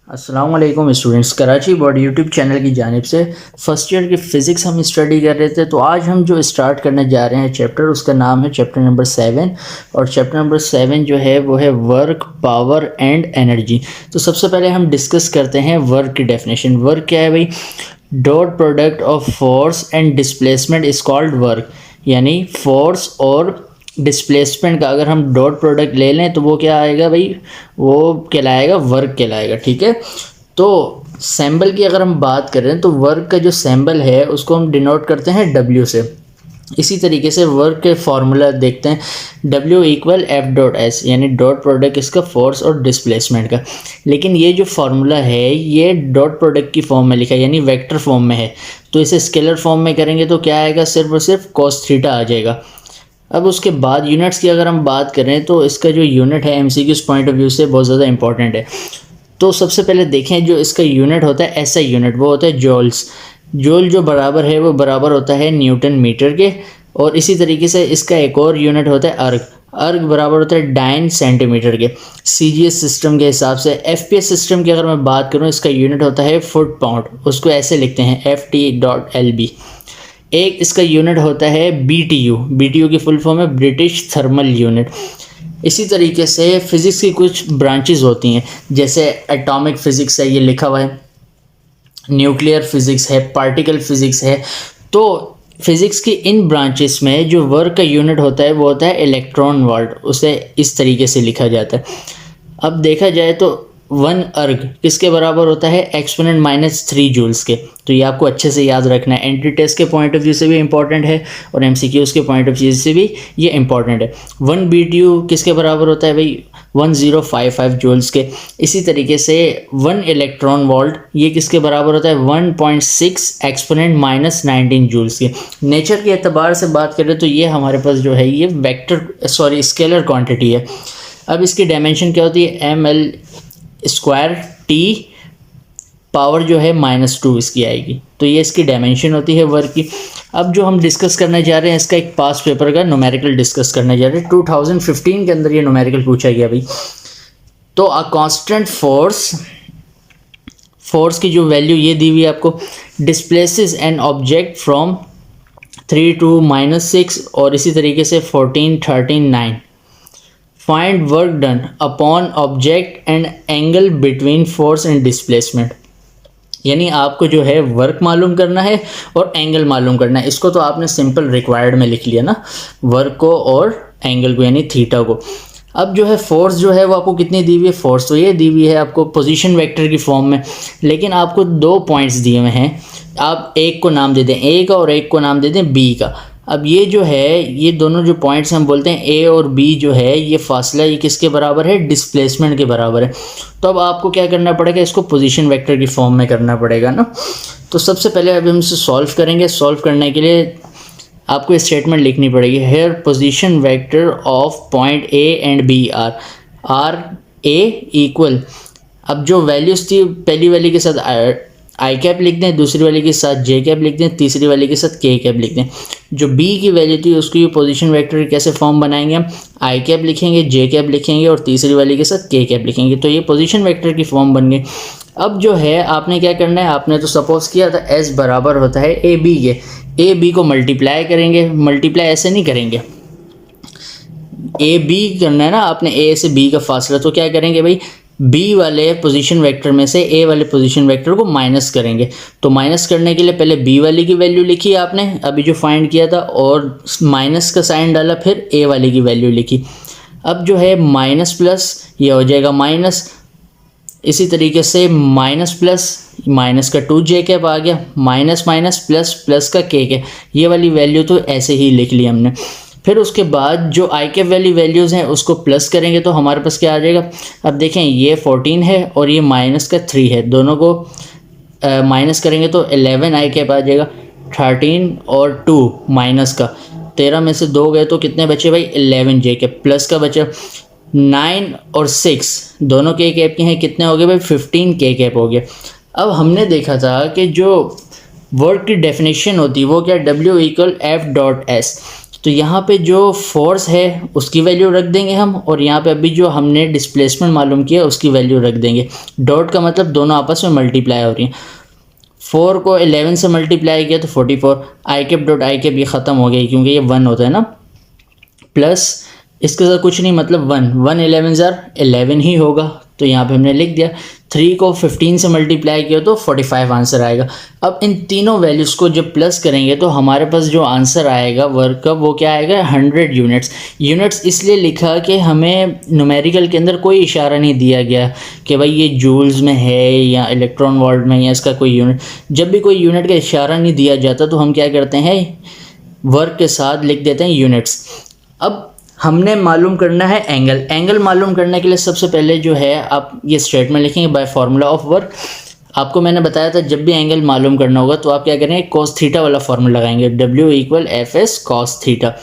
अस्सलाम वालेकुम students, Karachi board YouTube channel की जानिब से फ़र्स्ट ईयर की फ़िज़िक्स हम स्टडी कर रहे थे। तो आज हम जो स्टार्ट करने जा रहे हैं चैप्टर, उसका नाम है चैप्टर नंबर 7। और चैप्टर नंबर 7 जो है वो है वर्क, पावर एंड एनर्जी। तो सबसे पहले हम डिस्कस करते हैं वर्क की डेफिनेशन। वर्क क्या है भाई? Dot product of force and displacement is called work. यानी फोर्स और डिस्प्लेसमेंट का अगर हम डॉट प्रोडक्ट ले लें तो वो क्या आएगा भाई? वो कहलाएगा वर्क कहलाएगा। ठीक है। तो सैम्बल की अगर हम बात करें तो वर्क का जो सैम्बल है उसको हम डिनोट करते हैं W से। इसी तरीके से वर्क के फार्मूला देखते हैं, W equal F dot S, यानी डॉट प्रोडक्ट इसका फोर्स और डिस्प्लेसमेंट का। लेकिन ये जो फार्मूला है ये डॉट प्रोडक्ट की फॉर्म में लिखा है, यानी वेक्टर फॉर्म में है। तो इसे स्केलर फॉर्म में करेंगे तो क्या आएगा? सिर्फ और सिर्फ कॉस थीटा आ जाएगा। अब उसके बाद यूनिट्स की अगर हम बात करें तो इसका जो यूनिट है एमसीक्यूज पॉइंट ऑफ व्यू से बहुत ज़्यादा इंपॉर्टेंट है। तो सबसे पहले देखें, जो इसका यूनिट होता है ऐसा यूनिट, वो होता है जॉल्स। जॉल जो बराबर है वो बराबर होता है न्यूटन मीटर के। और इसी तरीके से इसका एक और यूनिट होता है अर्ग। अर्ग बराबर होता है डाइन सेंटीमीटर के। सीजीएस सिस्टम के हिसाब से, एफपीएस सिस्टम की अगर मैं बात करूँ, इसका यूनिट होता है फुट पाउंड। उसको ऐसे लिखते हैं FT.LB। एक इसका यूनिट होता है BTU। BTU की फुल फॉर्म है ब्रिटिश थर्मल यूनिट। इसी तरीके से फिज़िक्स की कुछ ब्रांचेस होती हैं, जैसे एटॉमिक फ़िज़िक्स है, ये लिखा हुआ है, न्यूक्लियर फिज़िक्स है, पार्टिकल फ़िज़िक्स है। तो फिज़िक्स की इन ब्रांचेस में जो वर्क का यूनिट होता है वो होता है इलेक्ट्रॉन वोल्ट। उसे इस तरीके से लिखा जाता है। अब देखा जाए तो 1 अर्ग किसके बराबर होता है? एक्सपोनेंट -3 जूल्स के। तो ये आपको अच्छे से याद रखना है। एंट्री टेस्ट के पॉइंट ऑफ व्यू से भी इंपॉर्टेंट है और एमसीक्यूज के पॉइंट ऑफ व्यू से भी ये इंपॉर्टेंट है। 1 BTU किसके बराबर होता है भाई? 1055 जूल्स के। इसी तरीके से 1 इलेक्ट्रॉन वोल्ट ये किसके बराबर होता है? 1.6 एक्सपोनेंट -19 जूल्स के। नेचर के एतबार से बात करें तो ये हमारे पास जो है ये स्केलर क्वांटिटी है। अब इसकी डायमेंशन क्या होती है? ML स्क्वायर T पावर जो है -2 इसकी आएगी। तो ये इसकी डायमेंशन होती है वर्क की। अब जो हम डिस्कस करने जा रहे हैं, इसका एक पास पेपर का न्यूमेरिकल डिस्कस करने जा रहे हैं। 2015 के अंदर ये न्यूमेरिकल पूछा गया भाई। तो अ कांस्टेंट फोर्स की जो वैल्यू ये दी हुई है आपको, displaces an object from 3 to -6 और इसी तरीके से 14, 13, 9। Find work done upon object and angle between force and displacement. यानी आपको जो है वर्क मालूम करना है और एंगल मालूम करना है। इसको तो आपने सिंपल रिक्वायर्ड में लिख लिया ना, वर्क को और एंगल को, यानी थीटा को। अब जो है फोर्स जो है वो आपको कितनी दी हुई है? फोर्स तो ये दी हुई है आपको पोजीशन वेक्टर की फॉर्म में, लेकिन आपको 2 पॉइंट्स दिए हुए हैं। आप एक को नाम दे दें A का और एक को नाम दे दें B का। अब ये जो है, ये दोनों जो पॉइंट्स हम बोलते हैं A और B जो है, ये फासला ये किसके बराबर है? डिस्प्लेसमेंट के बराबर है। तो अब आपको क्या करना पड़ेगा? इसको पोजीशन वेक्टर की फॉर्म में करना पड़ेगा ना। तो सबसे पहले अभी हम इसे सॉल्व करेंगे। सॉल्व करने के लिए आपको स्टेटमेंट लिखनी पड़ेगी, here position vector of point A and B are A equal. अब जो वैल्यूज़ थी पहली वाली के साथ आई कैप लिख दें, दूसरी वाले के साथ J कैप लिख दें, तीसरी वाले के साथ K कैप लिख दें। जो B की वैल्यू थी उसकी पोजीशन वेक्टर कैसे फॉर्म बनाएंगे हम? आई कैप लिखेंगे, J कैप लिखेंगे और तीसरी वाले के साथ K कैप लिखेंगे। तो ये पोजीशन वेक्टर की फॉर्म बन गई। अब जो है आपने क्या करना है? आपने तो सपोज किया था S बराबर होता है AB के। AB को मल्टीप्लाई करेंगे। मल्टीप्लाई ऐसे नहीं करेंगे, AB करना है ना आपने, A से B का फासला। तो क्या करेंगे भाई? B वाले पोजीशन वेक्टर में से A वाले पोजीशन वेक्टर को माइनस करेंगे। तो माइनस करने के लिए पहले B वाले की वैल्यू लिखी आपने, अभी जो फाइंड किया था, और माइनस का साइन डाला, फिर A वाले की वैल्यू लिखी। अब जो है माइनस प्लस ये हो जाएगा माइनस। इसी तरीके से माइनस प्लस, माइनस का 2J कैप आ गया, माइनस माइनस प्लस, प्लस का K कैप। ये वाली वैल्यू तो ऐसे ही लिख ली हमने। फिर उसके बाद जो आई कैप वाली वैल्यूज़ हैं उसको प्लस करेंगे तो हमारे पास क्या आ जाएगा? अब देखें, ये 14 है और ये माइनस का 3 है, दोनों को माइनस करेंगे तो 11 आई कैप आ जाएगा। 13 और 2 माइनस का, 13 में से 2 गए तो कितने बचे भाई? 11 J कैप। प्लस का बचा 9 और 6 दोनों K कैप के हैं, कितने हो गए भाई? 15 K कैप हो गया। अब हमने देखा था कि जो वर्क की डेफिनेशन होती है वो क्या? W equal F dot S। तो यहाँ पे जो फोर्स है उसकी वैल्यू रख देंगे हम, और यहाँ पे अभी जो हमने डिस्प्लेसमेंट मालूम किया उसकी वैल्यू रख देंगे। डॉट का मतलब दोनों आपस में मल्टीप्लाई हो रही हैं। 4 को 11 से मल्टीप्लाई किया तो 44, आई कैप डॉट आई कैप ये ख़त्म हो गई क्योंकि ये 1 होता है ना, प्लस इसके साथ कुछ नहीं मतलब 1 11 ज़ार 11 ही होगा, तो यहाँ पे हमने लिख दिया। 3 को 15 से मल्टीप्लाई किया तो 45 आंसर आएगा। अब इन तीनों वैल्यूज़ को जब प्लस करेंगे तो हमारे पास जो आंसर आएगा वर्क का वो क्या आएगा, 100 यूनिट्स। यूनिट्स इसलिए लिखा कि हमें न्यूमेरिकल के अंदर कोई इशारा नहीं दिया गया कि भाई ये जूल्स में है या इलेक्ट्रॉन वोल्ट में या इसका कोई यूनिट। जब भी कोई यूनिट का इशारा नहीं दिया जाता तो हम क्या करते हैं, वर्क के साथ लिख देते हैं यूनिट्स। अब हमने मालूम करना है एंगल। एंगल मालूम करने के लिए सबसे पहले जो है आप ये स्टेटमेंट लिखेंगे बाय फार्मूला ऑफ वर्क। आपको मैंने बताया था जब भी एंगल मालूम करना होगा तो आप क्या करेंगे, कॉस थीटा वाला फार्मूला लगाएंगे, W = FS cos theta.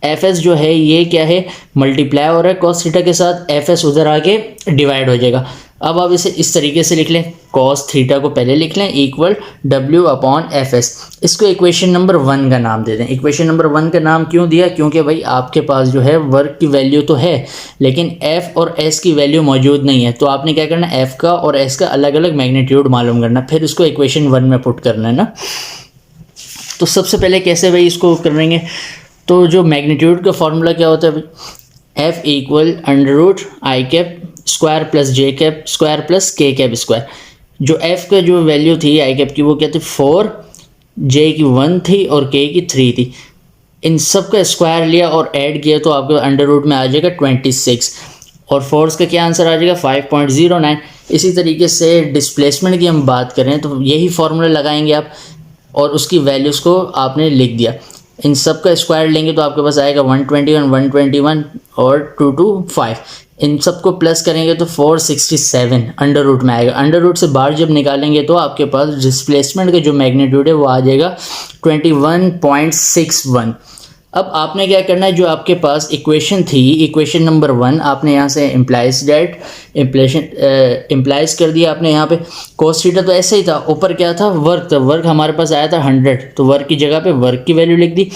FS जो है ये क्या है, मल्टीप्लाई हो रहा है कॉस थीटा के साथ, FS उधर आके डिवाइड हो जाएगा। अब आप इसे इस तरीके से लिख लें, कॉस थीटा को पहले लिख लें इक्वल W/FS। इसको इक्वेशन नंबर 1 का नाम दे दें। इक्वेशन नंबर 1 का नाम क्यों दिया, क्योंकि भाई आपके पास जो है वर्क की वैल्यू तो है लेकिन F और S की वैल्यू मौजूद नहीं है, तो आपने क्या करना है, F का और S का अलग अलग मैग्नीट्यूड मालूम करना, फिर इसको इक्वेशन 1 में पुट करना है ना। तो सबसे पहले कैसे भाई इसको करेंगे, तो जो मैग्नीट्यूड का फार्मूला क्या होता है भाई, F = √I cap square plus J cap square plus K cap square. जो F का जो वैल्यू थी आई कैप की वो क्या थी 4, J की 1 थी और K की 3 थी। इन सब का स्क्वायर लिया और ऐड किया तो आपको √ में आ जाएगा 26, और फोर्स का क्या आंसर आ जाएगा 5.09। इसी तरीके से डिस्प्लेसमेंट की हम बात करें तो यही फार्मूला लगाएंगे आप, और उसकी वैल्यूज़ को आपने लिख दिया। इन सब का स्क्वायर लेंगे तो आपके पास आएगा 121 और 225। इन सब को प्लस करेंगे तो 467 √ में आएगा। √ से बाहर जब निकालेंगे तो आपके पास डिस्प्लेसमेंट का जो मैग्नीट्यूड है वो आ जाएगा 21.61। अब आपने क्या करना है, जो आपके पास इक्वेशन थी, इक्वेशन नंबर 1 आपने यहाँ से इम्प्लाइज कर दिया आपने यहाँ पे। कॉस थीटा तो ऐसे ही था, ऊपर क्या था वर्क था, वर्क हमारे पास आया था 100, तो वर्क की जगह पे वर्क की वैल्यू लिख दी।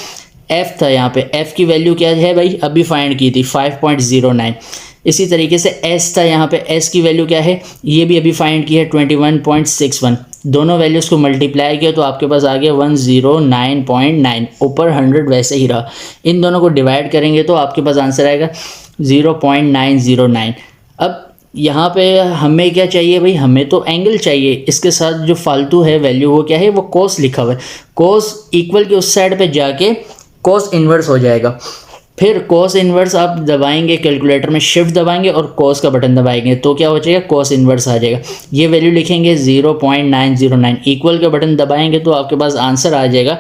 F था यहाँ पे, F की वैल्यू क्या है भाई, अभी फाइंड की थी 5.09। इसी तरीके से S था यहाँ पे, S की वैल्यू क्या है, ये भी अभी फाइंड की है 21.61। दोनों वैल्यूज़ को मल्टीप्लाई किया तो आपके पास आ गया 109.9, ऊपर 100 वैसे ही रहा। इन दोनों को डिवाइड करेंगे तो आपके पास आंसर आएगा 0.909। अब यहाँ पे हमें क्या चाहिए भाई, हमें तो एंगल चाहिए। इसके साथ जो फालतू है वैल्यू वो क्या है, वो कोस लिखा हुआ है। कोस इक्वल के उस साइड पे जाके कोस इन्वर्स हो जाएगा। फिर कोस इन्वर्स आप दबाएंगे, कैलकुलेटर में शिफ्ट दबाएंगे और कोस का बटन दबाएंगे तो क्या हो जाएगा, कोस इन्वर्स आ जाएगा। ये वैल्यू लिखेंगे 0.909, इक्वल का बटन दबाएंगे तो आपके पास आंसर आ जाएगा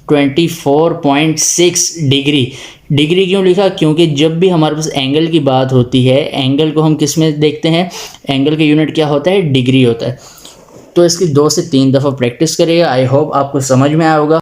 24.6 डिग्री। डिग्री क्यों लिखा, क्योंकि जब भी हमारे पास एंगल की बात होती है, एंगल को हम किस में देखते हैं, एंगल का यूनिट क्या होता है, डिग्री होता है। तो इसकी 2 से 3 दफ़ा प्रैक्टिस करिएगा। आई होप आपको समझ में आया होगा।